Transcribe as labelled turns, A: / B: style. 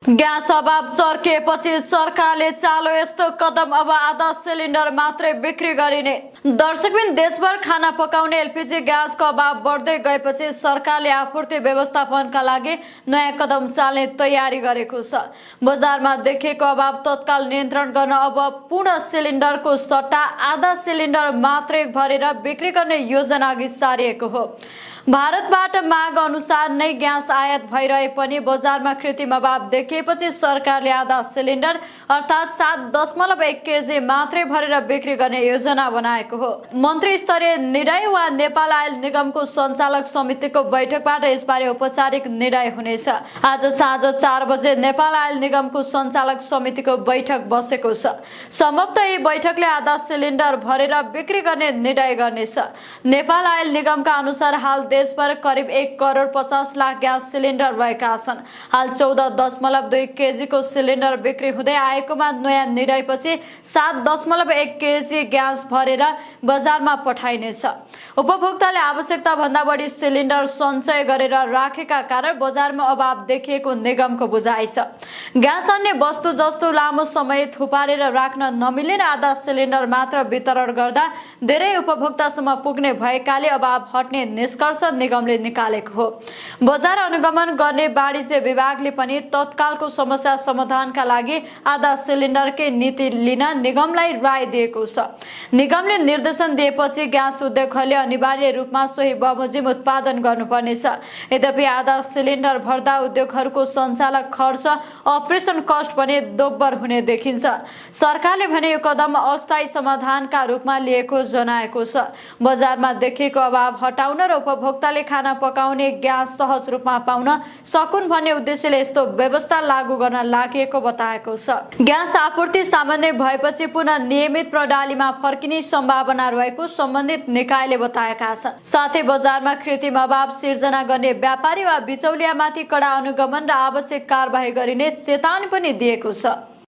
A: Gas अभाव चर्किएपछि सरकारले चाल्यो यस्तो कदम, अब आधा सिलिन्डर मात्रै बिक्री गरिने। दर्शकबिन, देशभर खाना पकाउने एलपीजी ग्यासको अभाव बढ्दै गएपछि सरकारले आपूर्ति व्यवस्थापनका लागि नयाँ कदम चाल्ने तयारी गरेको छ। बजारमा देखिएको अभाव तत्काल नियन्त्रण गर्न अब पूर्ण सिलिन्डरको सट्टा आधा सिलिन्डर मात्रै भरेर बिक्री गर्ने योजना अघि सारिएको हो। भारतबाट माग अनुसार नै ग्यास आयात भइरहे पनि बजारमा कृत्रिम अभाव देखिएपछि सरकारले आधा सिलिन्डर अर्थात् 7.1 केजी मात्रै भरेर बिक्री गर्ने योजना बनाएको हो। मन्त्री स्तरीय निर्णय वा नेपाल आयल निगमको सञ्चालक समितिको बैठकबाट यसबारे औपचारिक निर्णय हुनेछ। आज साँझ 4 बजे नेपाल आयल निगमको सञ्चालक समितिको बैठक बसेको छ। सम्भवतः यी बैठकले आधा सिलिन्डर भरेर बिक्री गर्ने निर्णय गर्नेछ। नेपाल आयल निगमका अनुसार हाल देशभर करिब 1 करोड 50 लाख ग्यास सिलिन्डर रहेका छन्। हाल 14.2 केजीको सिलिन्डर बिक्री हुँदै आएकोमा नयाँ निर्णयपछि 7.1 केजी ग्यास भरेर बजारमा पठाइनेछ। उपभोक्ताले आवश्यकता भन्दा बढी सिलिन्डर सञ्चय गरेर राखेका कारण बजारमा अभाव देखिएको निगमको बुझाइ छ। ग्यास अन्य वस्तु जस्तो लामो समय थुपारेर राख्न नमिलेर आधा सिलिन्डर मात्र वितरण गर्दा धेरै उपभोक्तासम्म पुग्ने भएकाले अभाव हट्ने निष्कर्ष निगमले निकालेको हो। बजार अनुगमन गर्ने वाणिज्य विभागले पनि तत्कालको समस्या समाधानका लागि आधा सिलिन्डरकै नीति लिन निगमलाई राय दिएको छ। निगमले निर्देशन दिएपछि ग्यास उद्योगहरूले अनिवार्य रूपमा सोही बमोजिम उत्पादन गर्नुपर्नेछ। यद्यपि आधा सिलिन्डर भर्दा उद्योगहरूको सञ्चालक खर्च, अपरेसन कस्ट पनि दोब्बर हुने देखिन्छ। सरकारले भने यो कदम अस्थायी समाधानका रूपमा लिएको जनाएको छ। बजारमा देखिएको अभाव हटाउन र उपभोक्ताले खाना पकाउने ग्यास सहज रूपमा पाउन सकुन् भन्ने उद्देश्यले यस्तो व्यवस्था लागू गर्न लागेको बताएको छ। ग्यास आपूर्ति सामान्य भएपछि पुनः नियमित प्रणालीमा फर्किने सम्भावना रहेको सम्बन्धित निकायले बताएका छन्। साथै बजारमा कृत्रिम अभाव सिर्जना गर्ने व्यापारी वा बिचौलियामाथि कडा अनुगमन र आवश्यक कारबाही गरिने चेतावनी पनि दिएको छ।